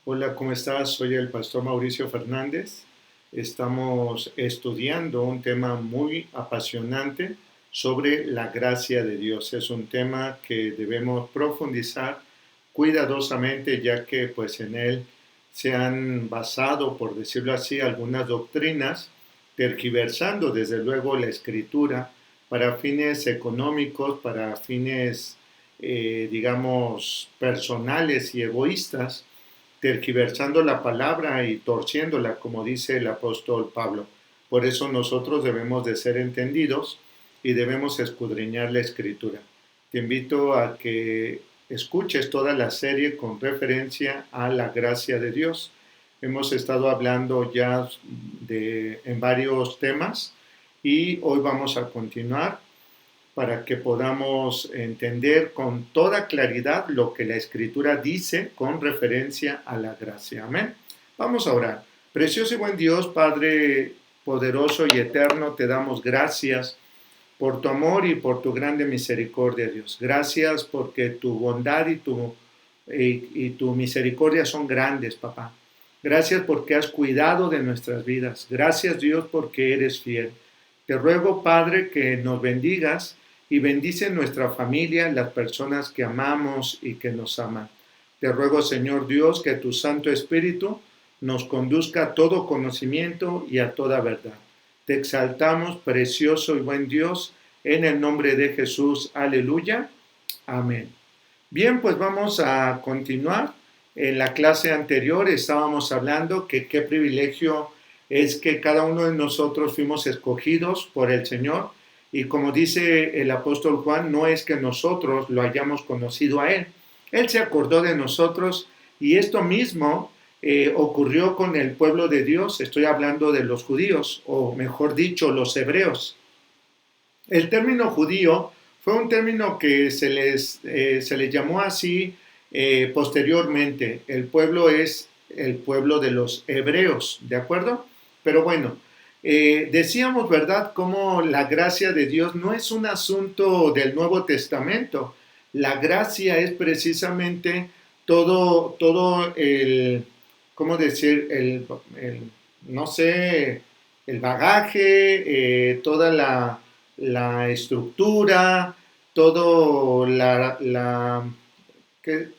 Hola, ¿cómo estás? Soy el pastor Mauricio Fernández. Estamos estudiando un tema muy apasionante sobre la gracia de Dios. Es un tema que debemos profundizar cuidadosamente, ya que pues en él se han basado, por decirlo así, algunas doctrinas, tergiversando desde luego la escritura para fines económicos, para fines, digamos, personales y egoístas, tergiversando la palabra y torciéndola, como dice el apóstol Pablo. Por eso nosotros debemos de ser entendidos y debemos escudriñar la escritura. Te invito a que escuches toda la serie con referencia a la gracia de Dios. Hemos estado hablando ya en varios temas y hoy vamos a continuar para que podamos entender con toda claridad lo que la Escritura dice con referencia a la gracia. Amén. Vamos a orar. Precioso y buen Dios, Padre poderoso y eterno, te damos gracias por tu amor y por tu grande misericordia, Dios. Gracias porque tu bondad y tu misericordia son grandes, papá. Gracias porque has cuidado de nuestras vidas. Gracias, Dios, porque eres fiel. Te ruego, Padre, que nos bendigas y bendice nuestra familia, las personas que amamos y que nos aman. Te ruego, Señor Dios, que tu Santo Espíritu nos conduzca a todo conocimiento y a toda verdad. Te exaltamos, precioso y buen Dios, en el nombre de Jesús. Aleluya. Amén. Bien, pues vamos a continuar. En la clase anterior estábamos hablando que qué privilegio es que cada uno de nosotros fuimos escogidos por el Señor. Y como dice el apóstol Juan, no es que nosotros lo hayamos conocido a Él. Él se acordó de nosotros y esto mismo ocurrió con el pueblo de Dios. Estoy hablando de los judíos, o mejor dicho, los hebreos. El término judío fue un término que se les llamó así posteriormente. El pueblo es el pueblo de los hebreos, ¿de acuerdo? Pero bueno, decíamos, ¿verdad?, cómo la gracia de Dios no es un asunto del Nuevo Testamento. La gracia es precisamente todo el, ¿cómo decir? No sé, el bagaje, toda la estructura, todo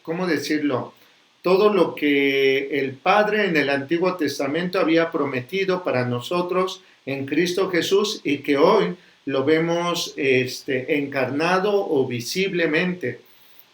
¿cómo decirlo? Todo lo que el Padre en el Antiguo Testamento había prometido para nosotros en Cristo Jesús y que hoy lo vemos encarnado o visiblemente.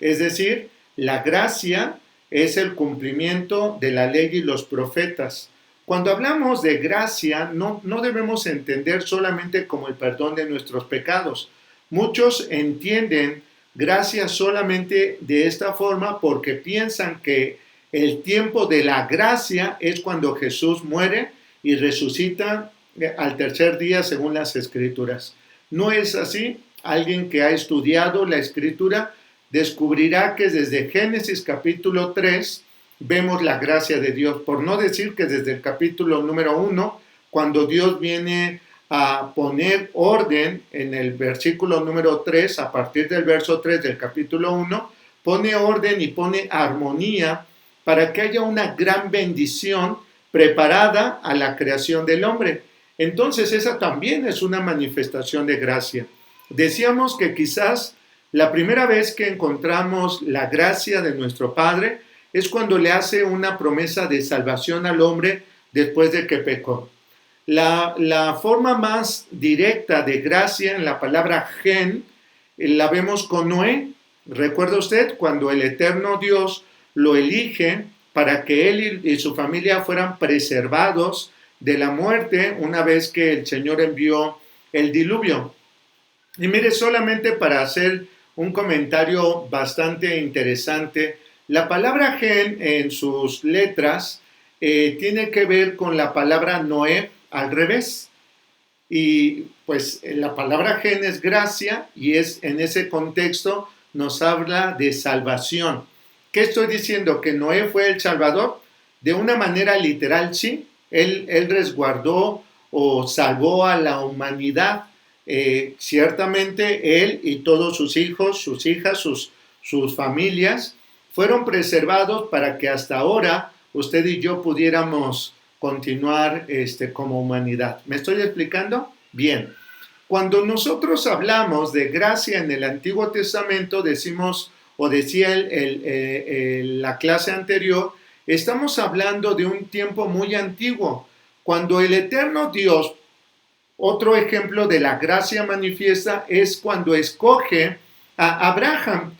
Es decir, la gracia es el cumplimiento de la ley y los profetas. Cuando hablamos de gracia, no debemos entender solamente como el perdón de nuestros pecados. Muchos entienden gracia solamente de esta forma porque piensan que el tiempo de la gracia es cuando Jesús muere y resucita al tercer día según las Escrituras. No es así. Alguien que ha estudiado la Escritura descubrirá que desde Génesis capítulo 3 vemos la gracia de Dios, por no decir que desde el capítulo número 1, cuando Dios viene a poner orden en el versículo número 3, a partir del verso 3 del capítulo 1, pone orden y pone armonía para que haya una gran bendición preparada a la creación del hombre. Entonces esa también es una manifestación de gracia. Decíamos que quizás la primera vez que encontramos la gracia de nuestro Padre es cuando le hace una promesa de salvación al hombre después de que pecó. La forma más directa de gracia en la palabra gen la vemos con Noé. ¿Recuerda usted cuando el eterno Dios lo elige para que él y su familia fueran preservados de la muerte una vez que el Señor envió el diluvio? Y mire, solamente para hacer un comentario bastante interesante, la palabra gen en sus letras tiene que ver con la palabra Noé al revés. Y pues la palabra gen es gracia y es en ese contexto nos habla de salvación. ¿Qué estoy diciendo? ¿Que Noé fue el Salvador? De una manera literal, sí. Él resguardó o salvó a la humanidad. Ciertamente él y todos sus hijos, sus hijas, sus familias fueron preservados para que hasta ahora usted y yo pudiéramos continuar como humanidad. ¿Me estoy explicando? Bien. Cuando nosotros hablamos de gracia en el Antiguo Testamento, decimos, o decía la clase anterior, estamos hablando de un tiempo muy antiguo, cuando el eterno Dios, otro ejemplo de la gracia manifiesta es cuando escoge a Abraham.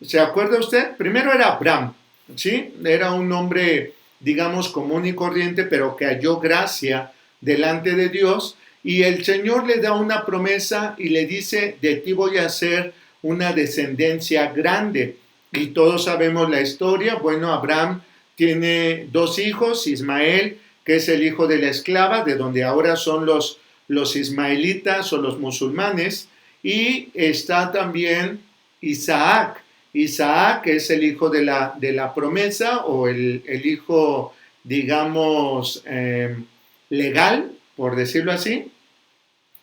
¿Se acuerda usted? Primero era Abraham, ¿sí? Era un hombre, digamos, común y corriente, pero que halló gracia delante de Dios. Y el Señor le da una promesa y le dice, de ti voy a hacer una descendencia grande. Y todos sabemos la historia. Bueno, Abraham tiene 2 hijos, Ismael, que es el hijo de la esclava, de donde ahora son los ismaelitas o los musulmanes, y está también Isaac. Isaac es el hijo de la promesa, o el hijo, digamos, legal, por decirlo así,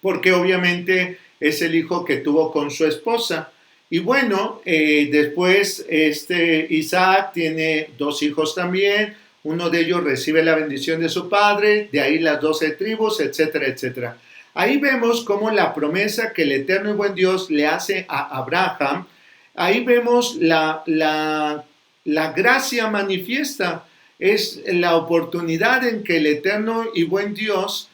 porque obviamente es el hijo que tuvo con su esposa. Y bueno, después Isaac tiene 2 hijos también, uno de ellos recibe la bendición de su padre, de ahí las 12 tribus, etcétera, etcétera. Ahí vemos cómo la promesa que el eterno y buen Dios le hace a Abraham, ahí vemos la gracia manifiesta, es la oportunidad en que el eterno y buen Dios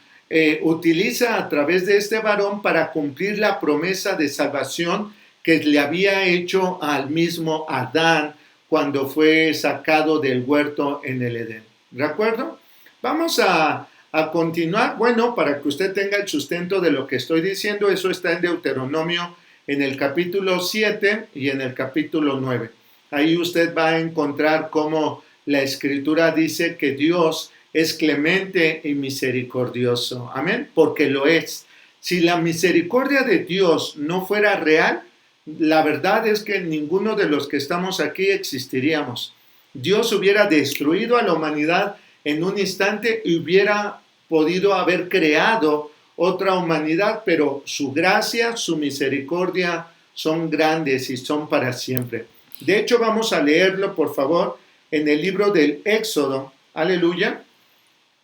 utiliza a través de este varón para cumplir la promesa de salvación que le había hecho al mismo Adán cuando fue sacado del huerto en el Edén. ¿De acuerdo? Vamos a continuar. Bueno, para que usted tenga el sustento de lo que estoy diciendo, eso está en Deuteronomio en el capítulo 7 y en el capítulo 9. Ahí usted va a encontrar cómo la Escritura dice que Dios es clemente y misericordioso. Amén, porque lo es. Si la misericordia de Dios no fuera real, la verdad es que ninguno de los que estamos aquí existiríamos. Dios hubiera destruido a la humanidad en un instante y hubiera podido haber creado otra humanidad, pero su gracia, su misericordia son grandes y son para siempre. De hecho, vamos a leerlo, por favor, en el libro del Éxodo. Aleluya.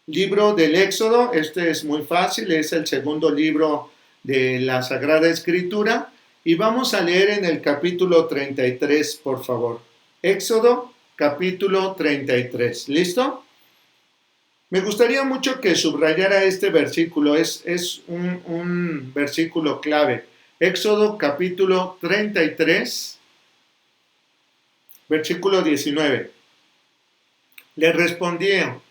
Libro del Éxodo, este es muy fácil, es el segundo libro de la Sagrada Escritura. Y vamos a leer en el capítulo 33, por favor. Éxodo, capítulo 33. ¿Listo? Me gustaría mucho que subrayara este versículo. Es un versículo clave. Éxodo, capítulo 33, versículo 19. Le respondió,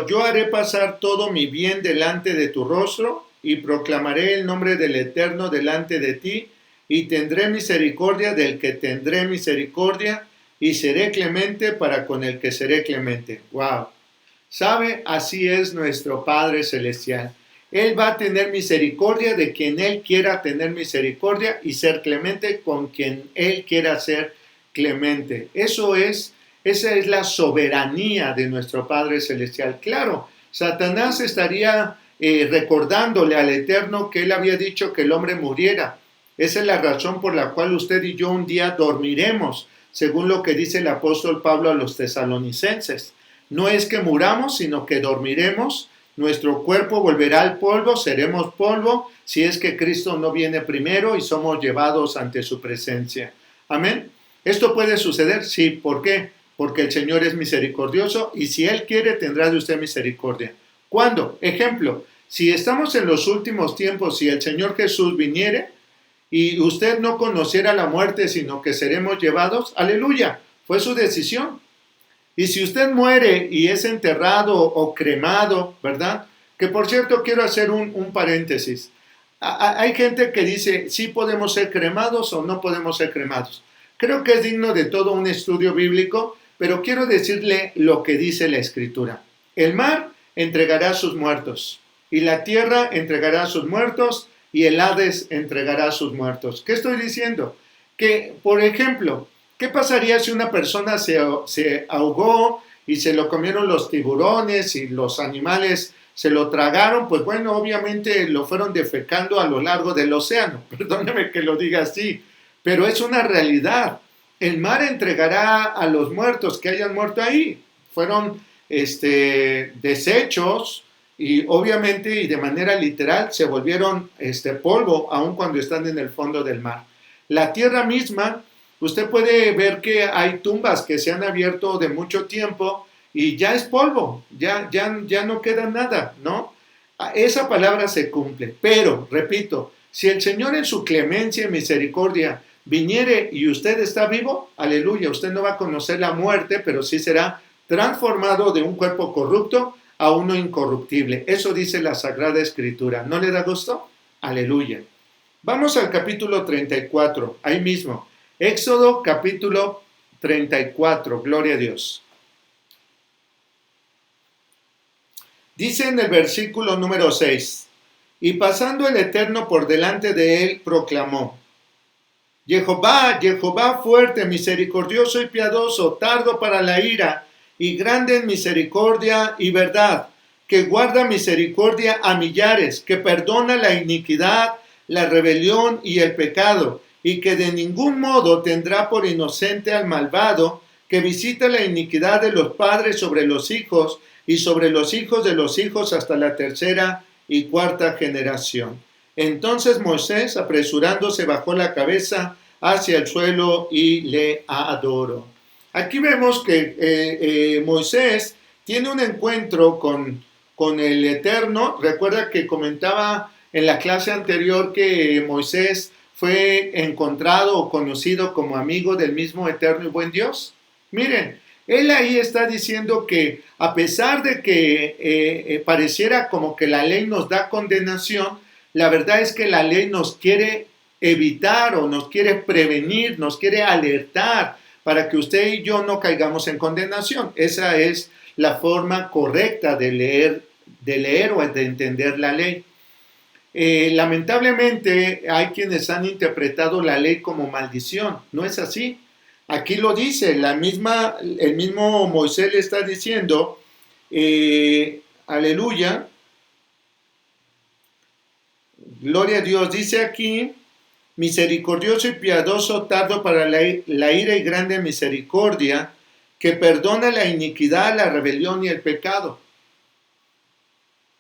yo haré pasar todo mi bien delante de tu rostro, y proclamaré el nombre del Eterno delante de ti, y tendré misericordia del que tendré misericordia, y seré clemente para con el que seré clemente. ¡Wow! ¿Sabe? Así es nuestro Padre Celestial. Él va a tener misericordia de quien Él quiera tener misericordia, y ser clemente con quien Él quiera ser clemente. Esa es la soberanía de nuestro Padre Celestial. Claro, Satanás estaría recordándole al Eterno que Él había dicho que el hombre muriera. Esa es la razón por la cual usted y yo un día dormiremos, según lo que dice el apóstol Pablo a los tesalonicenses. No es que muramos, sino que dormiremos. Nuestro cuerpo volverá al polvo, seremos polvo, si es que Cristo no viene primero y somos llevados ante su presencia. Amén. ¿Esto puede suceder? Sí. ¿Por qué? Porque el Señor es misericordioso y si Él quiere tendrá de usted misericordia. ¿Cuándo? Ejemplo, si estamos en los últimos tiempos, si el Señor Jesús viniere y usted no conociera la muerte, sino que seremos llevados, aleluya, fue su decisión. Y si usted muere y es enterrado o cremado, ¿verdad? Que por cierto quiero hacer un paréntesis. Hay gente que dice, sí podemos ser cremados o no podemos ser cremados. Creo que es digno de todo un estudio bíblico, pero quiero decirle lo que dice la Escritura. El mar entregará a sus muertos, y la tierra entregará a sus muertos, y el Hades entregará a sus muertos. ¿Qué estoy diciendo? Que, por ejemplo, ¿qué pasaría si una persona se ahogó y se lo comieron los tiburones y los animales se lo tragaron? Pues bueno, obviamente lo fueron defecando a lo largo del océano. Perdóneme que lo diga así, pero es una realidad. el mar entregará a los muertos que hayan muerto ahí. Fueron desechos y obviamente y de manera literal se volvieron polvo aun cuando están en el fondo del mar. La tierra misma, usted puede ver que hay tumbas que se han abierto de mucho tiempo y ya es polvo, ya no queda nada, ¿no? Esa palabra se cumple, pero, repito, si el Señor en su clemencia y misericordia viniere y usted está vivo, aleluya, usted no va a conocer la muerte, pero sí será transformado de un cuerpo corrupto a uno incorruptible. Eso dice la Sagrada Escritura. ¿No le da gusto? Aleluya. Vamos al capítulo 34, ahí mismo. Éxodo capítulo 34, gloria a Dios. Dice en el versículo número 6, y pasando el Eterno por delante de él, proclamó, Jehová, Jehová fuerte, misericordioso y piadoso, tardo para la ira, y grande en misericordia y verdad, que guarda misericordia a millares, que perdona la iniquidad, la rebelión y el pecado, y que de ningún modo tendrá por inocente al malvado, que visita la iniquidad de los padres sobre los hijos, y sobre los hijos de los hijos hasta la tercera y cuarta generación. Entonces Moisés, apresurándose, bajó la cabeza hacia el suelo y le adoró. Aquí vemos que Moisés tiene un encuentro con el Eterno. Recuerda que comentaba en la clase anterior que Moisés fue encontrado o conocido como amigo del mismo Eterno y buen Dios. Miren, él ahí está diciendo que a pesar de que pareciera como que la ley nos da condenación, la verdad es que la ley nos quiere evitar o nos quiere prevenir, nos quiere alertar para que usted y yo no caigamos en condenación. Esa es la forma correcta de leer o de entender la ley. Lamentablemente hay quienes han interpretado la ley como maldición. No es así. Aquí lo dice, el mismo Moisés le está diciendo, aleluya, gloria a Dios, dice aquí, misericordioso y piadoso, tardo para la ira y grande misericordia, que perdona la iniquidad, la rebelión y el pecado.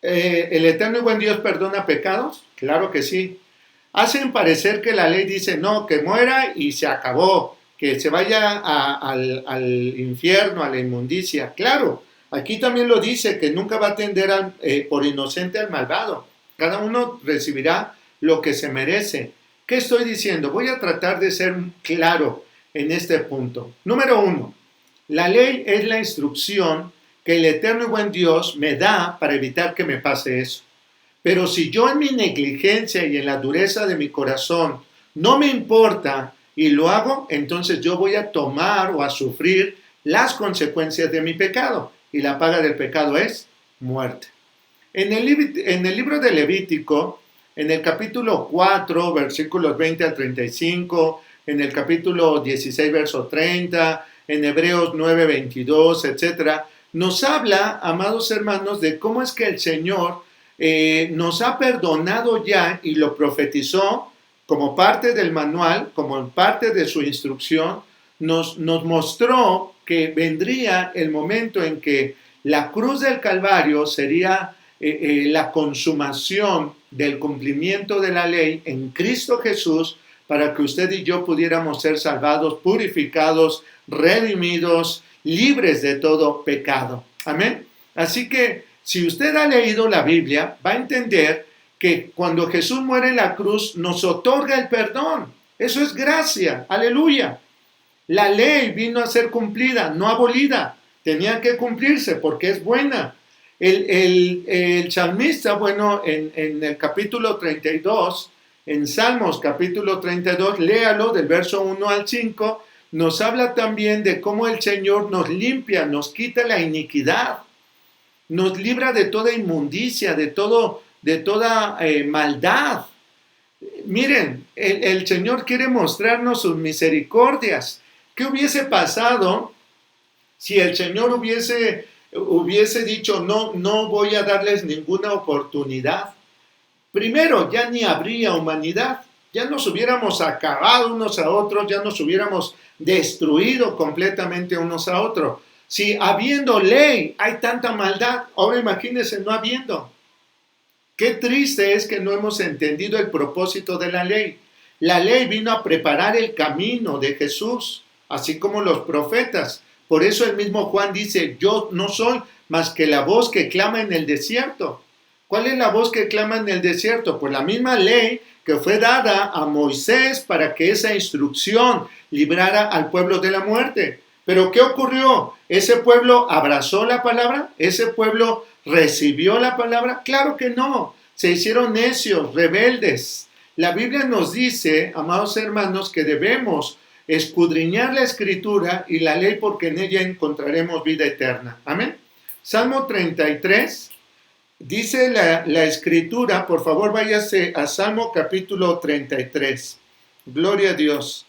¿El eterno y buen Dios perdona pecados? Claro que sí. Hacen parecer que la ley dice, no, que muera y se acabó, que se vaya al infierno, a la inmundicia. Claro, aquí también lo dice, que nunca va a atender por inocente al malvado. Cada uno recibirá lo que se merece. ¿Qué estoy diciendo? Voy a tratar de ser claro en este punto. Número 1, la ley es la instrucción que el eterno y buen Dios me da para evitar que me pase eso. Pero si yo en mi negligencia y en la dureza de mi corazón no me importa y lo hago, entonces yo voy a tomar o a sufrir las consecuencias de mi pecado. Y la paga del pecado es muerte. En el libro de Levítico, en el capítulo 4, versículos 20 al 35, en el capítulo 16, verso 30, en Hebreos 9, 22, etc., nos habla, amados hermanos, de cómo es que el Señor nos ha perdonado ya y lo profetizó como parte del manual, como parte de su instrucción, nos mostró que vendría el momento en que la cruz del Calvario sería la consumación del cumplimiento de la ley en Cristo Jesús para que usted y yo pudiéramos ser salvados, purificados, redimidos, libres de todo pecado. Amén. Así que si usted ha leído la Biblia, va a entender que cuando Jesús muere en la cruz nos otorga el perdón. Eso es gracia. Aleluya. La ley vino a ser cumplida, no abolida. Tenía que cumplirse porque es buena. El salmista, bueno, en el capítulo 32, en Salmos capítulo 32, léalo del verso 1 al 5, nos habla también de cómo el Señor nos limpia, nos quita la iniquidad, nos libra de toda inmundicia, de toda maldad. Miren, el Señor quiere mostrarnos sus misericordias. ¿Qué hubiese pasado si el Señor hubiese dicho, no voy a darles ninguna oportunidad? Primero, ya ni habría humanidad. ya nos hubiéramos acabado unos a otros, ya nos hubiéramos destruido completamente unos a otros. Si habiendo ley hay tanta maldad, ahora imagínense no habiendo. Qué triste es que no hemos entendido el propósito de la ley. La ley vino a preparar el camino de Jesús, así como los profetas. Por eso el mismo Juan dice, yo no soy más que la voz que clama en el desierto. ¿Cuál es la voz que clama en el desierto? Pues la misma ley que fue dada a Moisés para que esa instrucción librara al pueblo de la muerte. Pero ¿qué ocurrió? ¿Ese pueblo abrazó la palabra? ¿Ese pueblo recibió la palabra? Claro que no. Se hicieron necios, rebeldes. La Biblia nos dice, amados hermanos, que debemos escudriñar la Escritura y la ley porque en ella encontraremos vida eterna. Amén. Salmo 33, dice la Escritura, por favor váyase a Salmo capítulo 33. Gloria a Dios.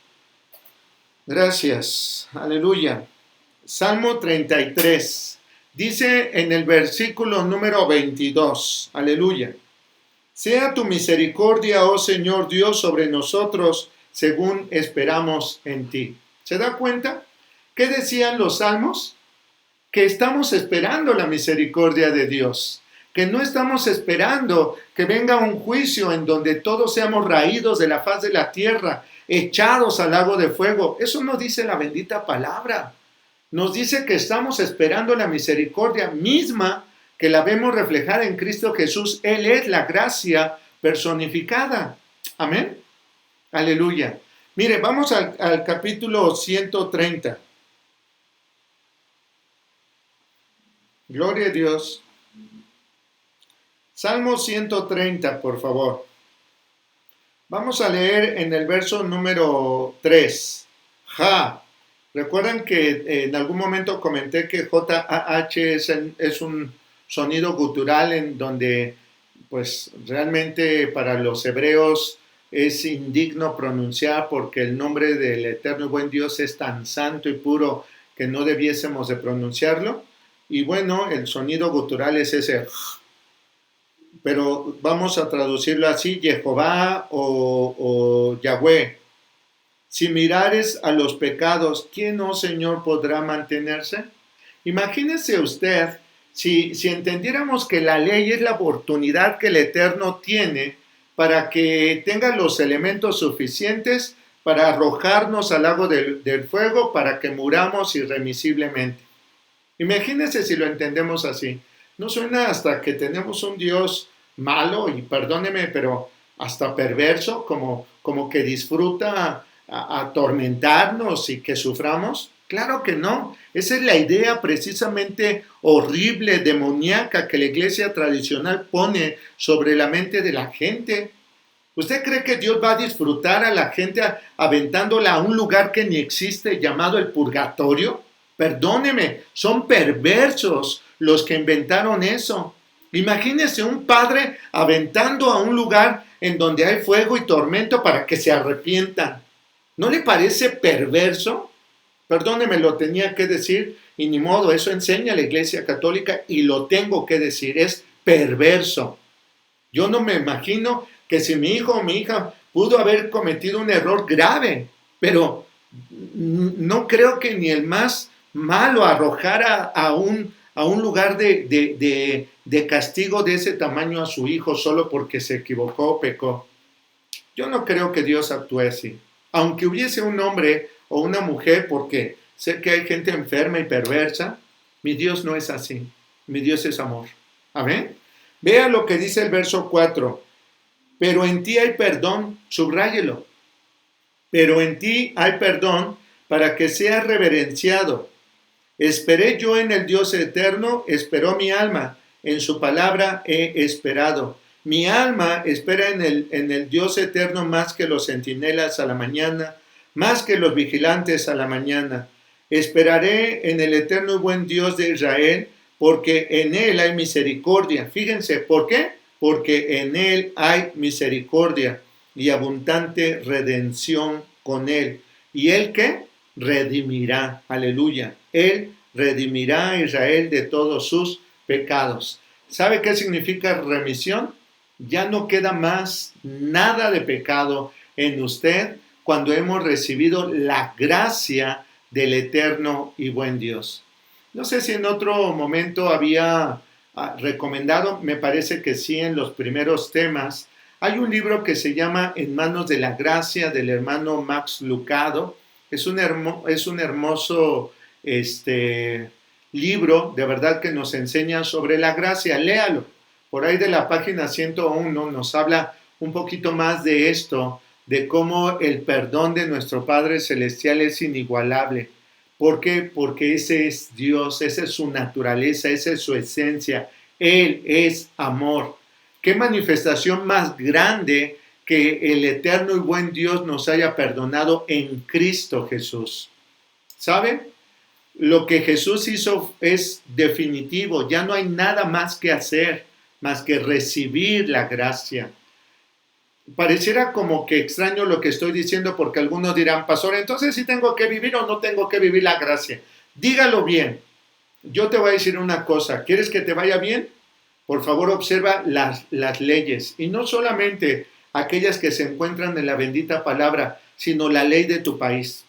Gracias. Aleluya. Salmo 33. Dice en el versículo número 22. Aleluya. Sea tu misericordia, oh Señor Dios, sobre nosotros, según esperamos en ti. ¿Se da cuenta? ¿Qué decían los salmos? Que estamos esperando la misericordia de Dios. Que no estamos esperando que venga un juicio en donde todos seamos raídos de la faz de la tierra, echados al lago de fuego. Eso no dice la bendita palabra. Nos dice que estamos esperando la misericordia misma que la vemos reflejar en Cristo Jesús. Él es la gracia personificada. Amén. Aleluya. Mire, vamos al capítulo 130. Gloria a Dios. Salmo 130, por favor. Vamos a leer en el verso número 3. Ja. Recuerdan que en algún momento comenté que J-A-H es un sonido gutural en donde, pues, realmente para los hebreos es indigno pronunciar porque el nombre del eterno y buen Dios es tan santo y puro que no debiésemos de pronunciarlo. Y bueno, el sonido gutural es ese, pero vamos a traducirlo así, Jehová o Yahweh. Si mirares a los pecados, ¿quién, oh Señor, podrá mantenerse? Imagínese usted, si entendiéramos que la ley es la oportunidad que el Eterno tiene para que tenga los elementos suficientes para arrojarnos al lago del fuego, para que muramos irremisiblemente. Imagínese si lo entendemos así. No suena hasta que tenemos un Dios malo, y perdóneme, pero hasta perverso, como que disfruta atormentarnos y que suframos. Claro que no. Esa es la idea precisamente horrible, demoníaca que la iglesia tradicional pone sobre la mente de la gente. ¿Usted cree que Dios va a disfrutar a la gente aventándola a un lugar que ni existe llamado el purgatorio? Perdóneme, son perversos los que inventaron eso. Imagínese un padre aventando a un lugar en donde hay fuego y tormento para que se arrepientan. ¿No le parece perverso? Perdóneme, lo tenía que decir y ni modo, eso enseña la Iglesia Católica y lo tengo que decir, es perverso. Yo no me imagino que si mi hijo o mi hija pudo haber cometido un error grave, pero no creo que ni el más malo arrojara a un lugar de castigo de ese tamaño a su hijo solo porque se equivocó o pecó. Yo no creo que Dios actúe así. Aunque hubiese un hombre o una mujer, porque sé que hay gente enferma y perversa, mi Dios no es así. Mi Dios es amor. Amén. Vea lo que dice el verso 4. Pero en ti hay perdón, subráyelo. Pero en ti hay perdón para que seas reverenciado. Esperé yo en el Dios eterno, esperó mi alma, en su palabra he esperado. Mi alma espera en el Dios eterno más que los centinelas a la mañana, más que los vigilantes a la mañana. Esperaré en el eterno y buen Dios de Israel, porque en él hay misericordia. Fíjense, ¿por qué? Porque en él hay misericordia y abundante redención con él. ¿Y él qué? Redimirá. Aleluya. Él redimirá a Israel de todos sus pecados. ¿Sabe qué significa remisión? Ya no queda más nada de pecado. en usted cuando hemos recibido la gracia del eterno y buen Dios. No sé si en otro momento había recomendado, me parece que sí, en los primeros temas. Hay un libro que se llama En manos de la gracia, del hermano Max Lucado. Es un hermoso libro, de verdad, que nos enseña sobre la gracia. Léalo. Por ahí de la página 101 nos habla un poquito más de esto, de cómo el perdón de nuestro Padre Celestial es inigualable. ¿Por qué? Porque ese es Dios, esa es su naturaleza, esa es su esencia. Él es amor. ¿Qué manifestación más grande que el eterno y buen Dios nos haya perdonado en Cristo Jesús? ¿Sabe? Lo que Jesús hizo es definitivo. Ya no hay nada más que hacer, más que recibir la gracia. Pareciera como que extraño lo que estoy diciendo porque algunos dirán, pastor, entonces sí tengo que vivir o no tengo que vivir la gracia. Dígalo bien. Yo te voy a decir una cosa. ¿Quieres que te vaya bien? Por favor, observa las leyes. Y no solamente aquellas que se encuentran en la bendita palabra, sino la ley de tu país.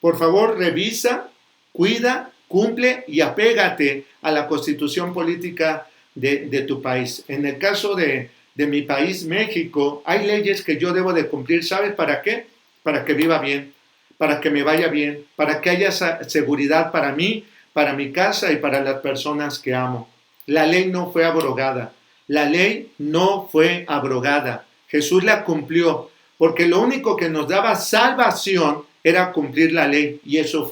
Por favor, revisa, cuida, cumple y apégate a la constitución política de tu país. En el caso de mi país, México, hay leyes que yo debo de cumplir. ¿Sabes para qué? Para que viva bien, para que me vaya bien, para que haya seguridad para mí, para mi casa y para las personas que amo. La ley no fue abrogada. La ley no fue abrogada. Jesús la cumplió, porque lo único que nos daba salvación era cumplir la ley, y eso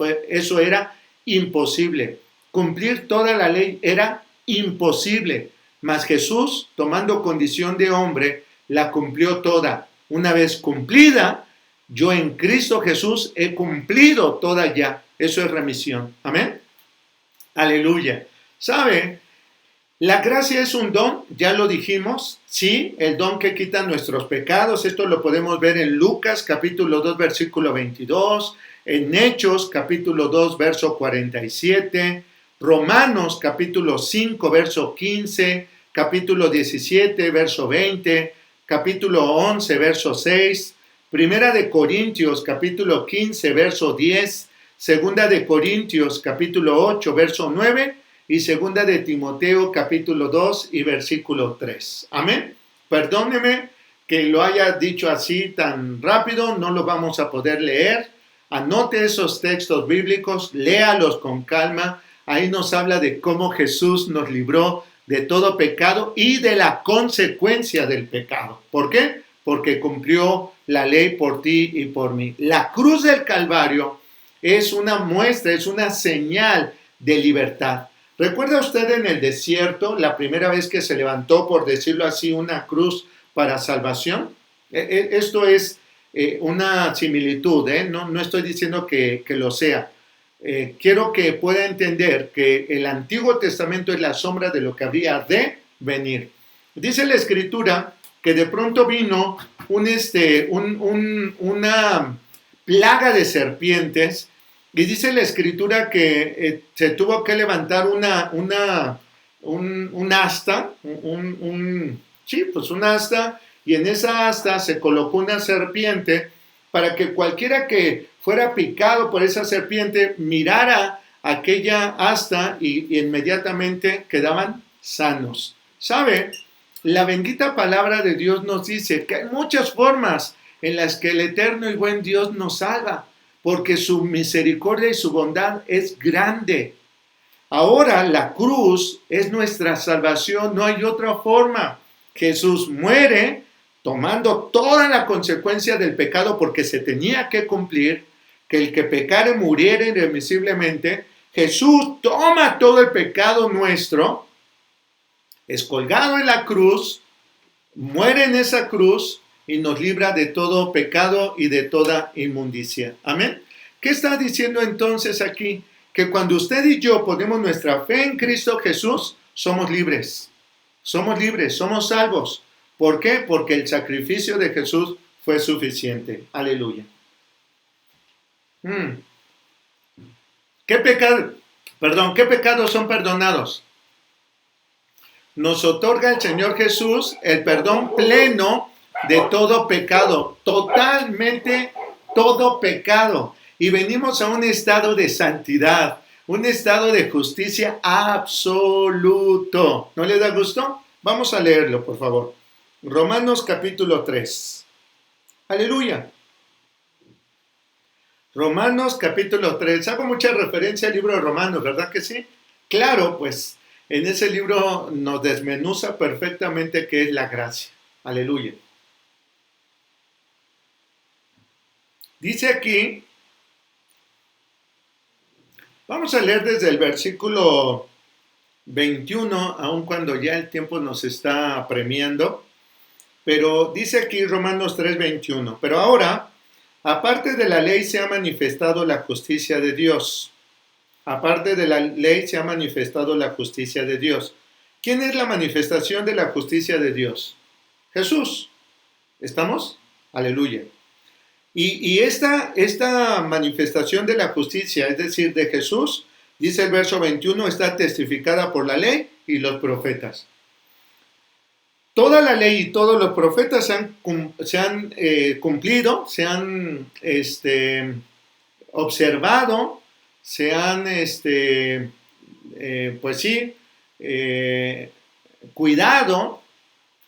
era imposible. Cumplir toda la ley era imposible. Mas Jesús, tomando condición de hombre, la cumplió toda. Una vez cumplida, yo en Cristo Jesús he cumplido toda ya. Eso es remisión. Amén. Aleluya. ¿Sabe? La gracia es un don, ya lo dijimos. Sí, el don que quita nuestros pecados. Esto lo podemos ver en Lucas capítulo 2, versículo 22. En Hechos capítulo 2, verso 47. Romanos capítulo 5, verso 15, capítulo 17, verso 20, capítulo 11, verso 6, Primera de Corintios capítulo 15, verso 10, Segunda de Corintios capítulo 8, verso 9 y Segunda de Timoteo capítulo 2 y versículo 3. Amén. Perdóneme que lo haya dicho así tan rápido, no lo vamos a poder leer. Anote esos textos bíblicos, léalos con calma. Ahí nos habla de cómo Jesús nos libró de todo pecado y de la consecuencia del pecado. ¿Por qué? Porque cumplió la ley por ti y por mí. La cruz del Calvario es una muestra, es una señal de libertad. ¿Recuerda usted en el desierto la primera vez que se levantó, por decirlo así, una cruz para salvación? Esto es una similitud, no estoy diciendo que lo sea. Quiero que pueda entender que el Antiguo Testamento es la sombra de lo que habría de venir. Dice la Escritura que de pronto vino una plaga de serpientes, y dice la Escritura que se tuvo que levantar un asta, un asta, y en esa asta se colocó una serpiente para que cualquiera que fuera picado por esa serpiente mirara aquella asta y inmediatamente quedaban sanos. ¿Sabe? La bendita palabra de Dios nos dice que hay muchas formas en las que el eterno y buen Dios nos salva, porque su misericordia y su bondad es grande. Ahora la cruz es nuestra salvación, no hay otra forma. Jesús muere tomando toda la consecuencia del pecado porque se tenía que cumplir, que el que pecare muriera irremisiblemente. Jesús toma todo el pecado nuestro, es colgado en la cruz, muere en esa cruz y nos libra de todo pecado y de toda inmundicia. Amén. ¿Qué está diciendo entonces aquí? Que cuando usted y yo ponemos nuestra fe en Cristo Jesús, somos libres. Somos libres, somos salvos. ¿Por qué? Porque el sacrificio de Jesús fue suficiente. Aleluya. ¿Qué pecados son perdonados? Nos otorga el Señor Jesús el perdón pleno de todo pecado, totalmente todo pecado. Y venimos a un estado de santidad, un estado de justicia absoluto. ¿No le da gusto? Vamos a leerlo, por favor. Romanos capítulo 3. Aleluya. Romanos capítulo 3. Hago mucha referencia al libro de Romanos, ¿verdad que sí? Claro, pues en ese libro nos desmenuza perfectamente qué es la gracia. Aleluya. Dice aquí, vamos a leer desde el versículo 21, aun cuando ya el tiempo nos está apremiando, pero dice aquí Romanos 3:21, pero ahora, aparte de la ley se ha manifestado la justicia de Dios. Aparte de la ley se ha manifestado la justicia de Dios. ¿Quién es la manifestación de la justicia de Dios? Jesús. ¿Estamos? Aleluya. Y esta manifestación de la justicia, es decir, de Jesús, dice el verso 21, está testificada por la ley y los profetas. Toda la ley y todos los profetas se han cumplido, se han observado, se han, cuidado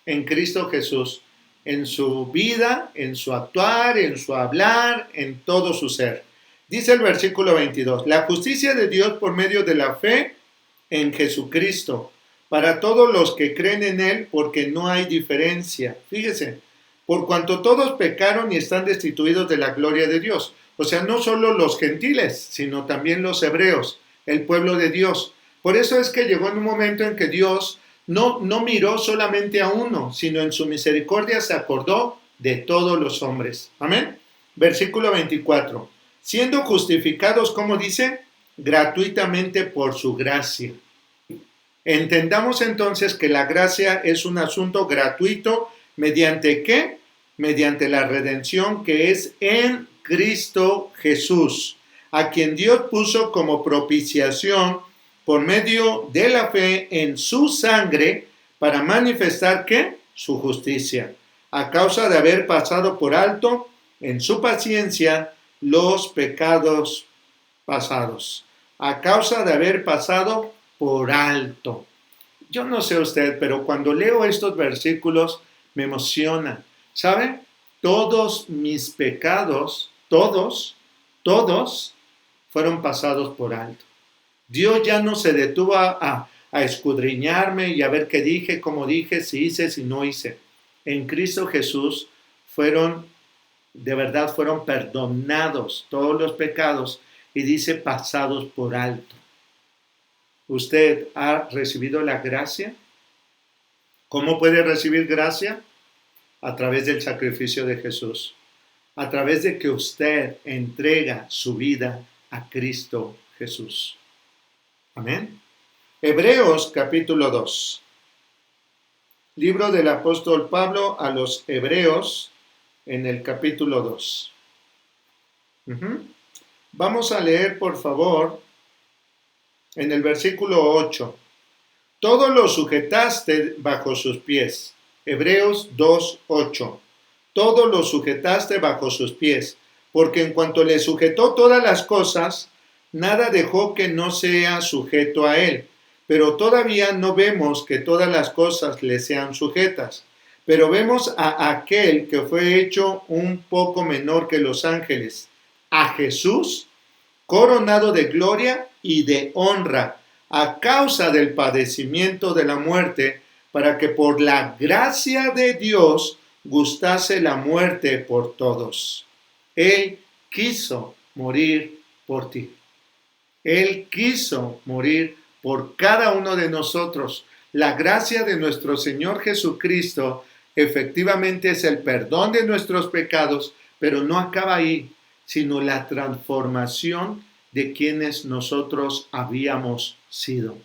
en Cristo Jesús, en su vida, en su actuar, en su hablar, en todo su ser. Dice el versículo 22, la justicia de Dios por medio de la fe en Jesucristo, para todos los que creen en Él, porque no hay diferencia. Fíjese, por cuanto todos pecaron y están destituidos de la gloria de Dios. O sea, no solo los gentiles, sino también los hebreos, el pueblo de Dios. Por eso es que llegó en un momento en que Dios no miró solamente a uno, sino en su misericordia se acordó de todos los hombres. Amén. Versículo 24. Siendo justificados, ¿cómo dice? Gratuitamente por su gracia. Entendamos entonces que la gracia es un asunto gratuito, ¿mediante qué? Mediante la redención que es en Cristo Jesús, a quien Dios puso como propiciación por medio de la fe en su sangre para manifestar ¿qué? Su justicia, a causa de haber pasado por alto en su paciencia los pecados pasados, a causa de haber pasado por alto. Yo no sé usted, pero cuando leo estos versículos me emociona. ¿Sabe? Todos mis pecados, todos fueron pasados por alto. Dios ya no se detuvo a escudriñarme y a ver qué dije, cómo dije, si hice, si no hice. En Cristo Jesús fueron perdonados todos los pecados y dice pasados por alto. ¿Usted ha recibido la gracia? ¿Cómo puede recibir gracia? A través del sacrificio de Jesús. A través de que usted entrega su vida a Cristo Jesús. Amén. Hebreos capítulo 2. Libro del apóstol Pablo a los Hebreos en el capítulo 2. Vamos a leer, por favor, en el versículo 8. Todo lo sujetaste bajo sus pies. Hebreos 2:8. Todo lo sujetaste bajo sus pies, porque en cuanto le sujetó todas las cosas, nada dejó que no sea sujeto a él. Pero todavía no vemos que todas las cosas le sean sujetas. Pero vemos a aquel que fue hecho un poco menor que los ángeles, a Jesús, coronado de gloria y de honra, a causa del padecimiento de la muerte, para que por la gracia de Dios gustase la muerte por todos. Él quiso morir por ti. Él quiso morir por cada uno de nosotros. La gracia de nuestro Señor Jesucristo efectivamente es el perdón de nuestros pecados, pero no acaba ahí, sino la transformación de quienes nosotros habíamos sido.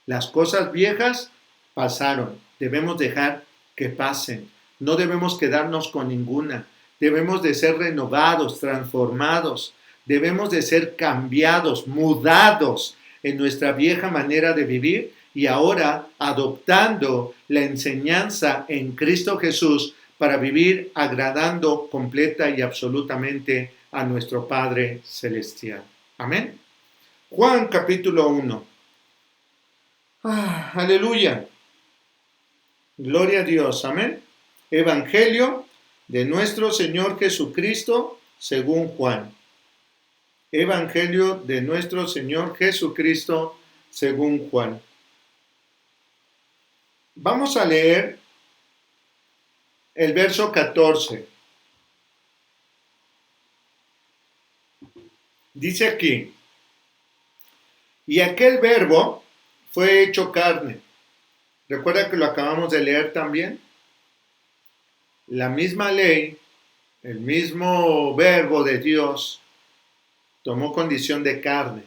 Las cosas viejas pasaron, debemos dejar que pasen, no debemos quedarnos con ninguna, debemos de ser renovados, transformados, debemos de ser cambiados, mudados en nuestra vieja manera de vivir y ahora adoptando la enseñanza en Cristo Jesús para vivir agradando completa y absolutamente a nuestro Padre Celestial. Amén. Juan capítulo 1. Aleluya. Gloria a Dios. Amén. Evangelio de nuestro Señor Jesucristo según Juan. Evangelio de nuestro Señor Jesucristo según Juan. Vamos a leer el verso 14. Dice aquí: y aquel verbo fue hecho carne. ¿Recuerda que lo acabamos de leer también? La misma ley, el mismo verbo de Dios, tomó condición de carne,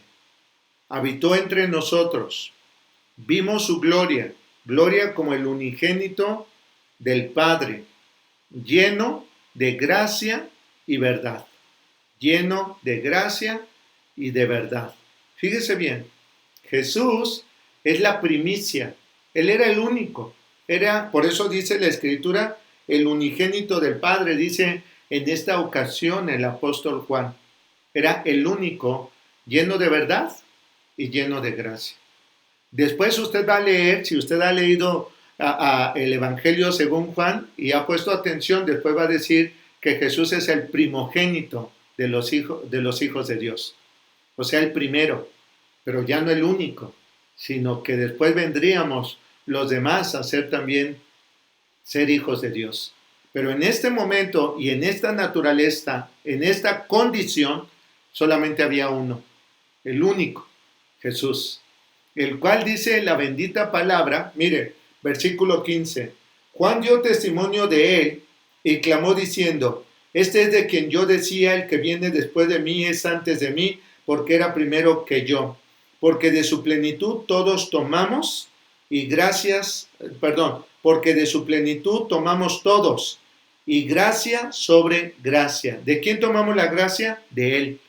habitó entre nosotros, vimos su gloria, gloria como el unigénito del Padre, lleno de gracia y verdad, lleno de gracia y de verdad. Fíjese bien, Jesús es la primicia, Él era el único, por eso dice la Escritura, el unigénito del Padre, dice en esta ocasión el apóstol Juan, era el único, lleno de verdad y lleno de gracia. Después usted va a leer, si usted ha leído el Evangelio según Juan y ha puesto atención, después va a decir que Jesús es el primogénito de los hijos de Dios. O sea, el primero, pero ya no el único, sino que después vendríamos los demás a ser hijos de Dios. Pero en este momento y en esta naturaleza, en esta condición, solamente había uno, el único, Jesús, el cual dice la bendita palabra, mire, versículo 15, Juan dio testimonio de él y clamó diciendo, este es de quien yo decía, el que viene después de mí es antes de mí, porque era primero que yo, porque de su plenitud todos tomamos porque de su plenitud tomamos todos, y gracia sobre gracia. ¿De quién tomamos la gracia? De él.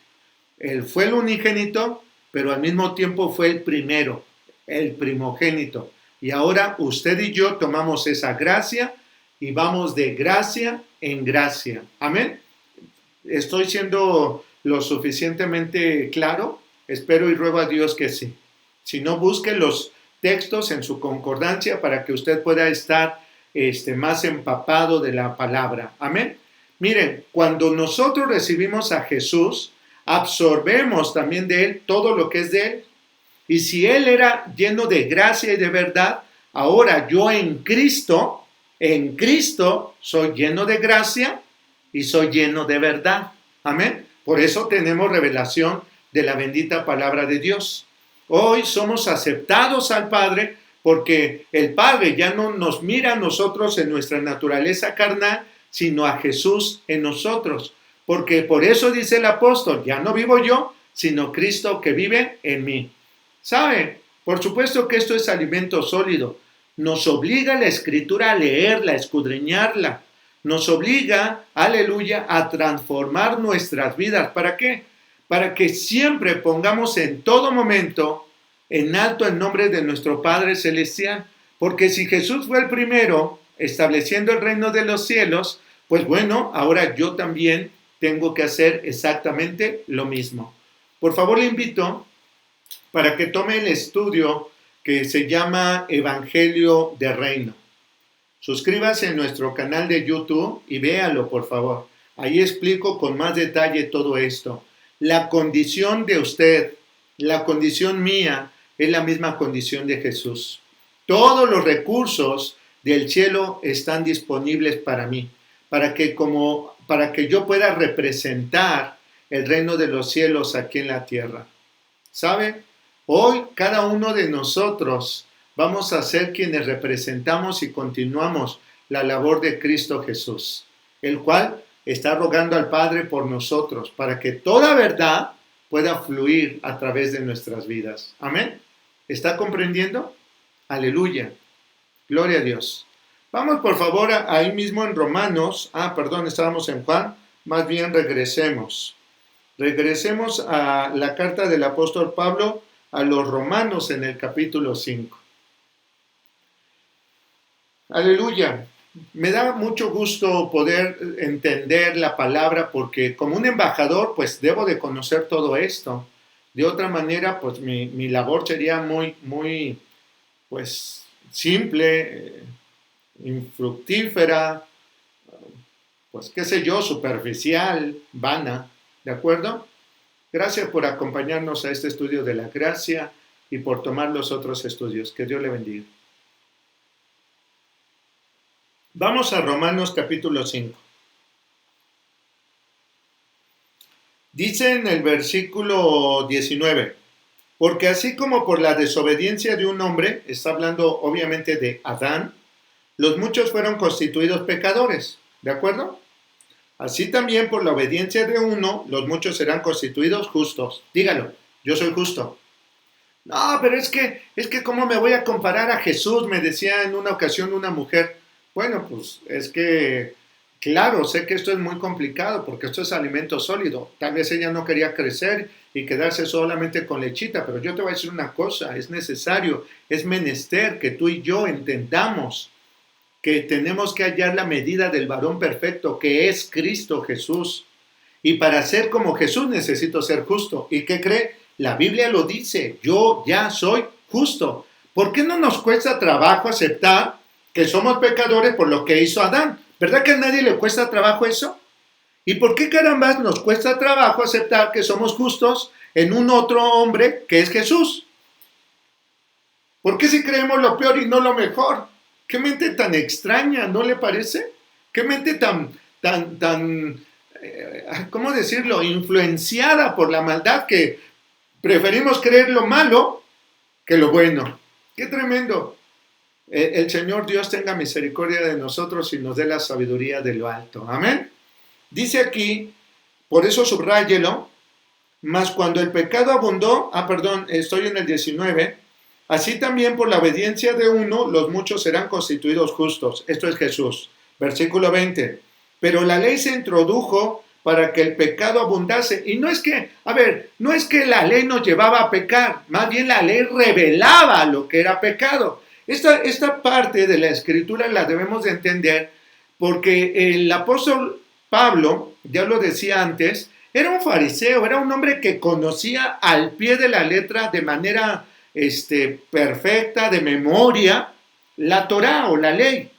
Él fue el unigénito, pero al mismo tiempo fue el primero, el primogénito. Y ahora usted y yo tomamos esa gracia y vamos de gracia en gracia. Amén. ¿Estoy siendo lo suficientemente claro? Espero y ruego a Dios que sí. Si no, busque los textos en su concordancia para que usted pueda estar más empapado de la palabra. Amén. Miren, cuando nosotros recibimos a Jesús, absorbemos también de Él todo lo que es de Él. Y si Él era lleno de gracia y de verdad, ahora yo en Cristo soy lleno de gracia y soy lleno de verdad. Amén. Por eso tenemos revelación de la bendita palabra de Dios. Hoy somos aceptados al Padre porque el Padre ya no nos mira a nosotros en nuestra naturaleza carnal, sino a Jesús en nosotros. Porque por eso dice el apóstol, ya no vivo yo, sino Cristo que vive en mí. ¿Sabe? Por supuesto que esto es alimento sólido. Nos obliga la Escritura a leerla, a escudriñarla. Nos obliga, aleluya, a transformar nuestras vidas. ¿Para qué? Para que siempre pongamos en todo momento en alto el nombre de nuestro Padre Celestial. Porque si Jesús fue el primero estableciendo el reino de los cielos, pues bueno, ahora yo también tengo que hacer exactamente lo mismo. Por favor, le invito para que tome el estudio que se llama Evangelio de Reino. Suscríbase en nuestro canal de YouTube y véalo, por favor. Ahí explico con más detalle todo esto. La condición de usted, la condición mía, es la misma condición de Jesús. Todos los recursos del cielo están disponibles para mí, para que yo pueda representar el reino de los cielos aquí en la tierra. ¿Sabe? Hoy cada uno de nosotros vamos a ser quienes representamos y continuamos la labor de Cristo Jesús, el cual está rogando al Padre por nosotros, para que toda verdad pueda fluir a través de nuestras vidas. Amén. ¿Está comprendiendo? Aleluya. Gloria a Dios. Vamos por favor ahí mismo en Romanos. Estábamos en Juan. Más bien regresemos. Regresemos a la carta del apóstol Pablo a los Romanos en el capítulo 5. Aleluya. Me da mucho gusto poder entender la palabra porque como un embajador pues debo de conocer todo esto. De otra manera pues mi labor sería muy pues simple, infructífera, pues qué sé yo, superficial, vana, ¿de acuerdo? Gracias por acompañarnos a este estudio de la gracia y por tomar los otros estudios. Que Dios le bendiga. Vamos a Romanos capítulo 5. Dice en el versículo 19, porque así como por la desobediencia de un hombre, está hablando obviamente de Adán, los muchos fueron constituidos pecadores, ¿de acuerdo? Así también por la obediencia de uno, los muchos serán constituidos justos. Dígalo, yo soy justo. No, pero es que ¿cómo me voy a comparar a Jesús? Me decía en una ocasión una mujer. Bueno, pues es que, claro, sé que esto es muy complicado porque esto es alimento sólido. Tal vez ella no quería crecer y quedarse solamente con lechita, pero yo te voy a decir una cosa, es necesario, es menester que tú y yo entendamos que tenemos que hallar la medida del varón perfecto, que es Cristo Jesús. Y para ser como Jesús necesito ser justo. ¿Y qué cree? La Biblia lo dice, yo ya soy justo. ¿Por qué no nos cuesta trabajo aceptar que somos pecadores por lo que hizo Adán? ¿Verdad que a nadie le cuesta trabajo eso? ¿Y por qué caramba nos cuesta trabajo aceptar que somos justos en un otro hombre que es Jesús? ¿Por qué si creemos lo peor y no lo mejor? ¿Qué mente tan extraña, no le parece? ¿Qué mente tan, ¿cómo decirlo? Influenciada por la maldad que preferimos creer lo malo que lo bueno. ¡Qué tremendo! El Señor Dios tenga misericordia de nosotros y nos dé la sabiduría de lo alto. Amén. Dice aquí, por eso subráyelo, mas cuando el pecado abundó, estoy en el 19, así también por la obediencia de uno, los muchos serán constituidos justos. Esto es Jesús. Versículo 20. Pero la ley se introdujo para que el pecado abundase. Y no es que, no es que la ley nos llevaba a pecar, más bien la ley revelaba lo que era pecado. Esta parte de la escritura la debemos de entender porque el apóstol Pablo, ya lo decía antes, era un fariseo, era un hombre que conocía al pie de la letra de manera perfecta, de memoria, la Torá o la ley.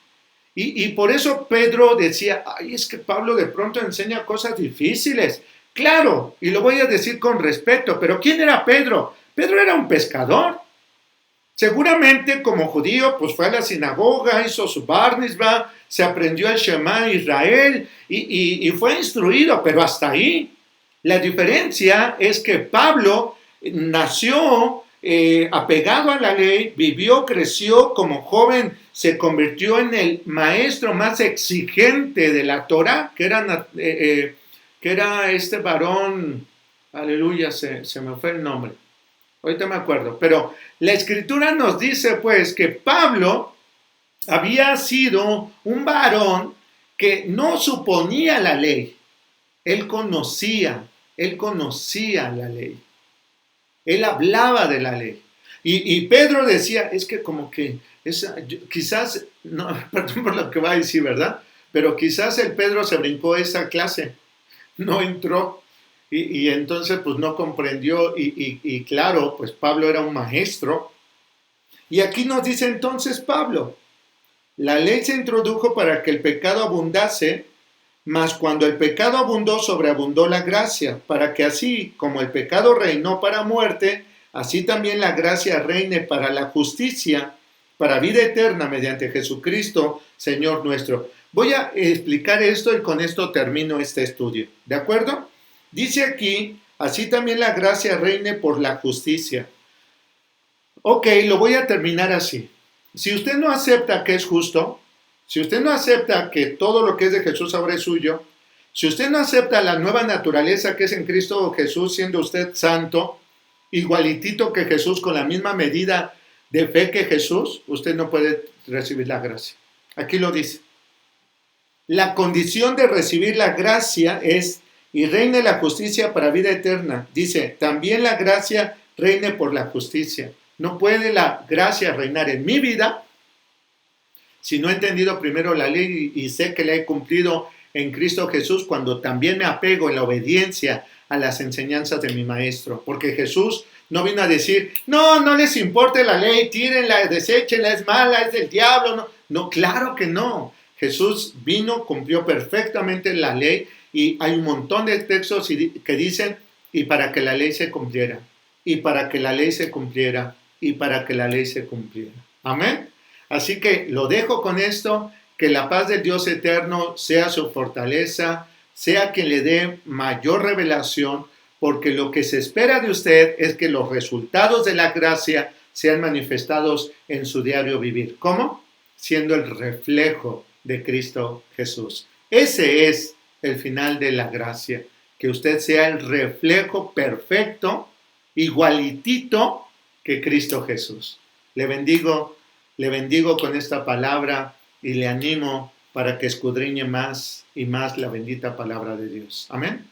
Y por eso Pedro decía, ay, es que Pablo de pronto enseña cosas difíciles. Claro, y lo voy a decir con respeto, pero ¿quién era Pedro? Pedro era un pescador. Seguramente como judío, pues fue a la sinagoga, hizo su bar mitzvah, se aprendió el Shema Israel y fue instruido, pero hasta ahí. La diferencia es que Pablo nació apegado a la ley, vivió, creció como joven, se convirtió en el maestro más exigente de la Torah, que era este varón, aleluya, se me fue el nombre, ahorita me acuerdo, pero la escritura nos dice pues que Pablo había sido un varón que no suponía la ley, él conocía la ley. Él hablaba de la ley. Y Pedro decía, es que como que, quizás, no, perdón por lo que va a decir, ¿verdad? Pero quizás el Pedro se brincó esa clase, no entró y entonces pues no comprendió y claro, pues Pablo era un maestro. Y aquí nos dice entonces Pablo, la ley se introdujo para que el pecado abundase, mas cuando el pecado abundó, sobreabundó la gracia, para que así como el pecado reinó para muerte, así también la gracia reine para la justicia, para vida eterna mediante Jesucristo, Señor nuestro. Voy a explicar esto y con esto termino este estudio. ¿De acuerdo? Dice aquí, así también la gracia reine por la justicia. Ok, lo voy a terminar así. Si usted no acepta que es justo, si usted no acepta que todo lo que es de Jesús ahora es suyo, si usted no acepta la nueva naturaleza que es en Cristo Jesús, siendo usted santo, igualitito que Jesús, con la misma medida de fe que Jesús, usted no puede recibir la gracia. Aquí lo dice. La condición de recibir la gracia es, y reine la justicia para vida eterna. Dice, también la gracia reine por la justicia. No puede la gracia reinar en mi vida Si no he entendido primero la ley y sé que la he cumplido en Cristo Jesús, cuando también me apego en la obediencia a las enseñanzas de mi maestro, porque Jesús no vino a decir, no les importe la ley, tírenla, deséchenla, es mala, es del diablo. No, claro que no. Jesús vino, cumplió perfectamente la ley y hay un montón de textos que dicen, y para que la ley se cumpliera, y para que la ley se cumpliera, y para que la ley se cumpliera. Amén. Así que lo dejo con esto, que la paz del Dios eterno sea su fortaleza, sea quien le dé mayor revelación, porque lo que se espera de usted es que los resultados de la gracia sean manifestados en su diario vivir. ¿Cómo? Siendo el reflejo de Cristo Jesús. Ese es el final de la gracia, que usted sea el reflejo perfecto, igualitito que Cristo Jesús. Le bendigo con esta palabra y le animo para que escudriñe más y más la bendita palabra de Dios. Amén.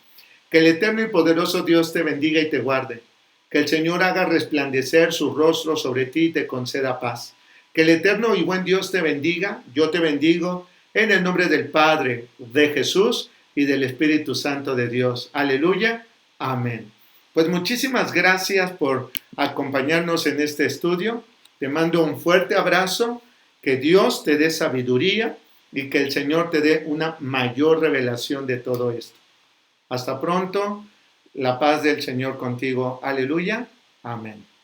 Que el eterno y poderoso Dios te bendiga y te guarde. Que el Señor haga resplandecer su rostro sobre ti y te conceda paz. Que el eterno y buen Dios te bendiga. Yo te bendigo en el nombre del Padre, de Jesús y del Espíritu Santo de Dios. Aleluya. Amén. Pues muchísimas gracias por acompañarnos en este estudio. Te mando un fuerte abrazo. Que Dios te dé sabiduría y que el Señor te dé una mayor revelación de todo esto. Hasta pronto. La paz del Señor contigo. Aleluya. Amén.